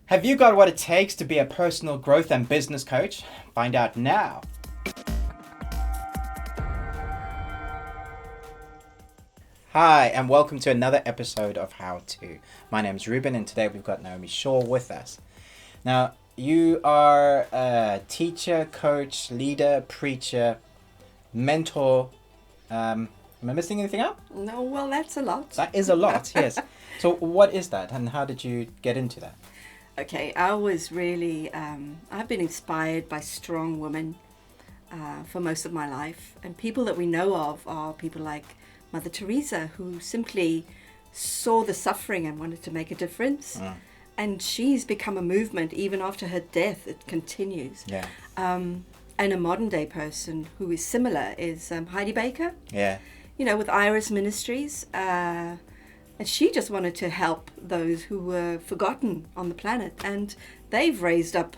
Have you got what it takes to be a personal growth and business coach? Find out now. Hi, and welcome to another episode of How To. My name is Ruben, and today we've got Naomi Shaw with us. Now, you are a teacher, coach, leader, preacher, mentor. Am I missing anything out? No, well, that's a lot. That is a lot, yes. So what is that, and how did you get into that? Okay, I was really, I've been inspired by strong women for most of my life. And people that we know of are people like Mother Teresa, who simply saw the suffering and wanted to make a difference. And she's become a movement. Even after her death, it continues. Yeah. And a modern day person who is similar is Heidi Baker. Yeah. You know, with Iris Ministries. And she just wanted to help those who were forgotten on the planet. And they've raised up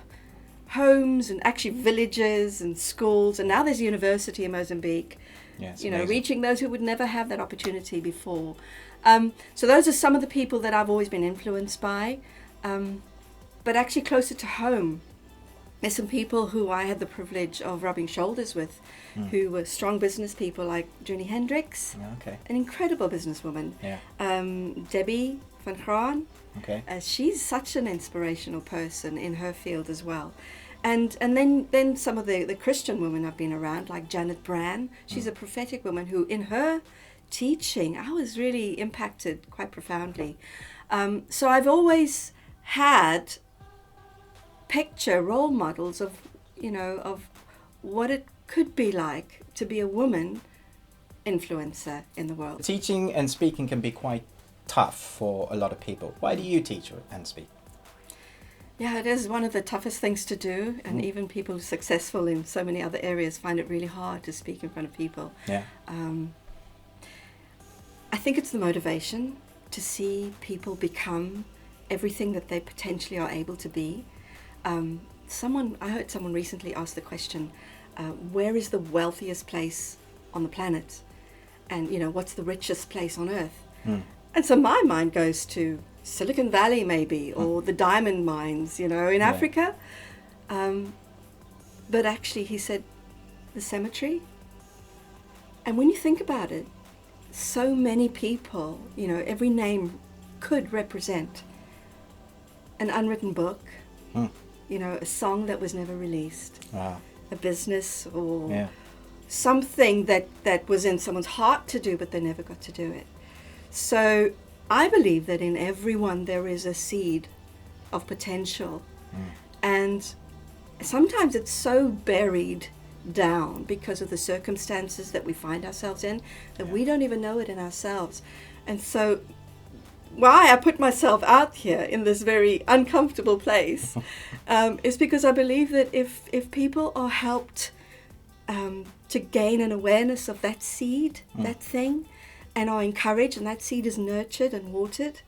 homes and actually villages and schools. And now there's a university in Mozambique, reaching those who would never have that opportunity before. So those are some of the people that I've always been influenced by. But actually closer to home, there's some people who I had the privilege of rubbing shoulders with, who were strong business people like Joni Hendricks, an incredible businesswoman. Debbie van Graan, she's such an inspirational person in her field as well. And then some of the Christian women I've been around, like Janet Brand. She's a prophetic woman who, in her teaching, I was really impacted quite profoundly. So I've always had role models of what it could be like to be a woman influencer in the world. Teaching and speaking can be quite tough for a lot of people. Why do you teach and speak? Yeah, it is one of the toughest things to do, and even people successful in so many other areas find it really hard to speak in front of people. I think it's the motivation to see people become everything that they potentially are able to be. I heard someone recently ask the question, where is the wealthiest place on the planet? And, what's the richest place on earth? And so my mind goes to Silicon Valley maybe, or the diamond mines, in Africa. But actually he said the cemetery. And when you think about it, so many people, every name could represent an unwritten book, a song that was never released, a business or something that was in someone's heart to do, but they never got to do it. So I believe that in everyone there is a seed of potential. And sometimes it's so buried down because of the circumstances that we find ourselves in that we don't even know it in ourselves. And so why I put myself out here in this very uncomfortable place is because I believe that if people are helped to gain an awareness of that seed, that thing, and are encouraged, and that seed is nurtured and watered,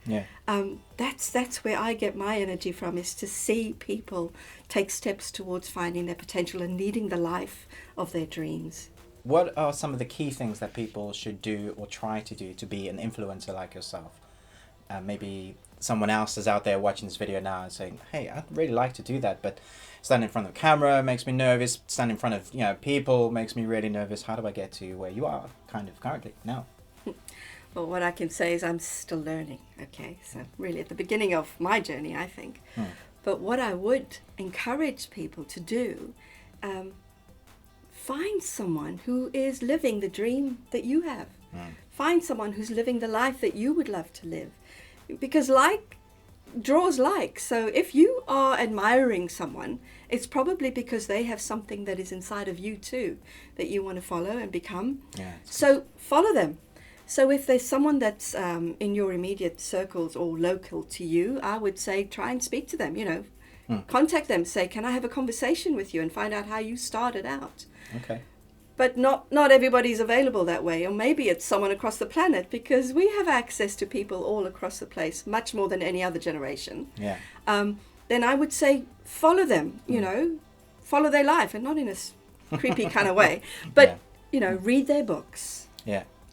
that's where I get my energy from, is to see people take steps towards finding their potential and leading the life of their dreams. What are some of the key things that people should do or try to do to be an influencer like yourself? Maybe someone else is out there watching this video now and saying, hey, I'd really like to do that, but standing in front of the camera makes me nervous. Standing in front of people makes me really nervous. How do I get to where you are kind of currently now? Well, what I can say is I'm still learning, so really at the beginning of my journey, I think. But what I would encourage people to do, find someone who is living the dream that you have. Find someone who's living the life that you would love to live. Because like draws like. So if you are admiring someone, it's probably because they have something that is inside of you too, that you want to follow and become. So follow them. So if there's someone that's in your immediate circles or local to you, I would say try and speak to them, contact them, say, can I have a conversation with you and find out how you started out? But not everybody's available that way. Or maybe it's someone across the planet, because we have access to people all across the place, much more than any other generation. Then I would say follow them, follow their life, and not in a creepy kind of way. But, read their books.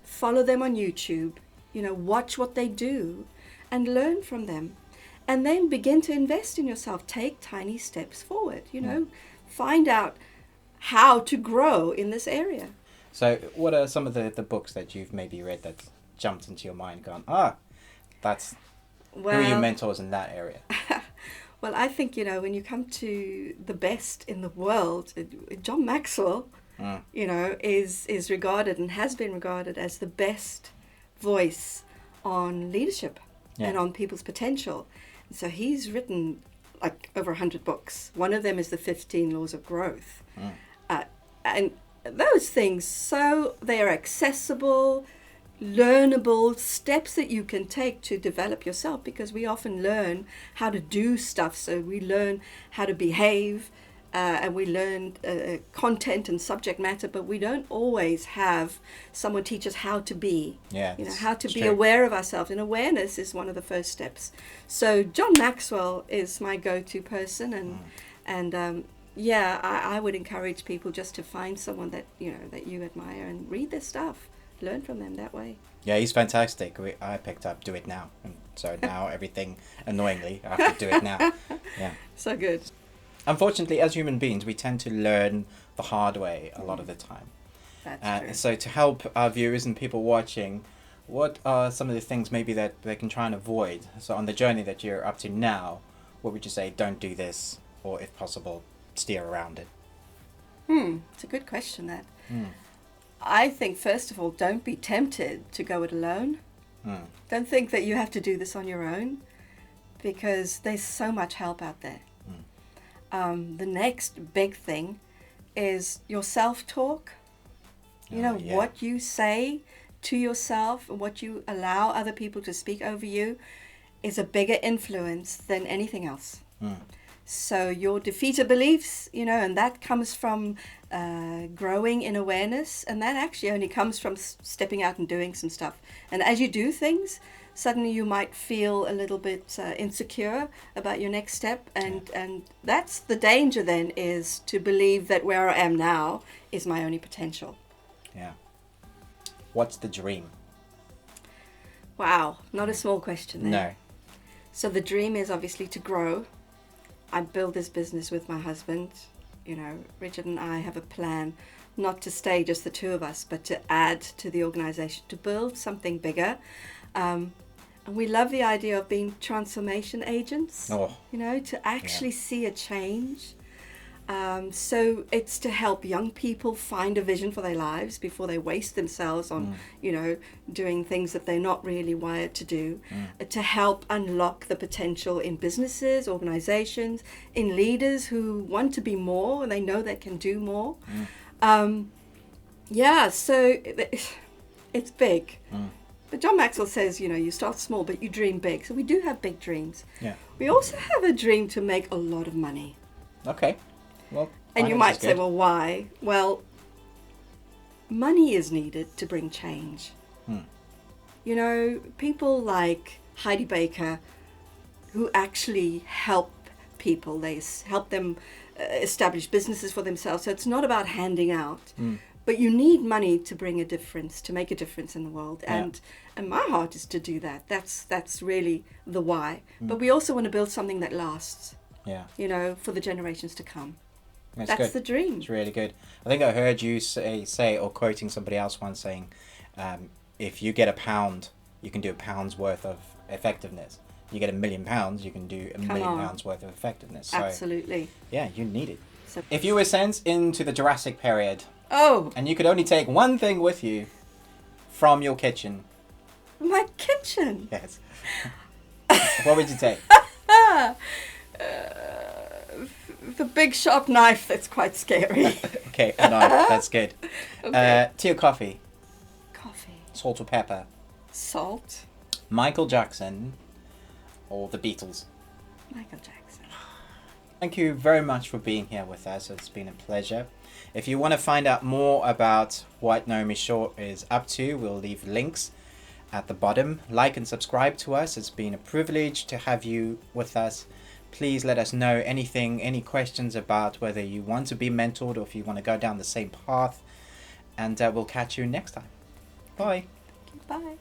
Follow them on YouTube, watch what they do and learn from them. and then begin to invest in yourself. Take tiny steps forward, find out how to grow in this area. So what are some of the books that you've maybe read that jumped into your mind, gone, that's who are your mentors in that area? Well, I think, when you come to the best in the world, John Maxwell, is regarded and has been regarded as the best voice on leadership and on people's potential. So he's written like over 100 books. One of them is the 15 Laws of Growth. And those things, so they are accessible, learnable steps that you can take to develop yourself, because we often learn how to do stuff. So we learn how to behave, and we learn content and subject matter, but we don't always have someone teach us how to be. How to be aware of ourselves. And awareness is one of the first steps. So John Maxwell is my go-to person, and I would encourage people just to find someone that you admire and read their stuff. Learn from them that way. Yeah, he's fantastic. I picked up Do It Now, and so now everything, annoyingly, I have to do it now. Yeah. So good. Unfortunately, as human beings, we tend to learn the hard way a lot of the time. That's true. So to help our viewers and people watching, what are some of the things maybe that they can try and avoid? So on the journey that you're up to now, what would you say, don't do this, or if possible, steer around it? It's a good question, that. I think, first of all, don't be tempted to go it alone. Don't think that you have to do this on your own, because there's so much help out there. The next big thing is your self-talk. What you say to yourself and what you allow other people to speak over you is a bigger influence than anything else. So your defeater beliefs, and that comes from growing in awareness, and that actually only comes from stepping out and doing some stuff. And as you do things, suddenly you might feel a little bit insecure about your next step, and that's the danger then, is to believe that where I am now is my only potential. Yeah. What's the dream? Wow, not a small question there. No. So the dream is obviously to grow. I build this business with my husband. Richard and I have a plan not to stay just the two of us, but to add to the organization, to build something bigger. And we love the idea of being transformation agents, to actually see a change. So it's to help young people find a vision for their lives before they waste themselves on, doing things that they're not really wired to do. To help unlock the potential in businesses, organizations, in leaders who want to be more and they know they can do more. So it's big. But John Maxwell says, you start small, but you dream big. So we do have big dreams. Yeah. We also have a dream to make a lot of money. Okay. Well, and you might say, well, why? Well, money is needed to bring change. People like Heidi Baker, who actually help people. They help them establish businesses for themselves. So it's not about handing out. But you need money to bring a difference, to make a difference in the world. And my heart is to do that. That's really the why. But we also want to build something that lasts, for the generations to come. That's good. The dream. It's really good. I think I heard you say, or quoting somebody else once saying, if you get £1, you can do £1's worth of effectiveness. You get £1 million, you can do £1 million worth of effectiveness. So, absolutely. Yeah, you need it. So, if you were sent into the Jurassic period, and you could only take one thing with you from your kitchen. My kitchen? Yes. What would you take? The big sharp knife. That's quite scary. Okay, a knife. That's good. Okay. Tea or coffee? Coffee. Salt or pepper? Salt. Michael Jackson or the Beatles? Michael Jackson. Thank you very much for being here with us. It's been a pleasure. If you want to find out more about what Naomi Shaw is up to, we'll leave links at the bottom. Like and subscribe to us. It's been a privilege to have you with us. Please let us know any questions about whether you want to be mentored or if you want to go down the same path. And we'll catch you next time. Bye. Bye.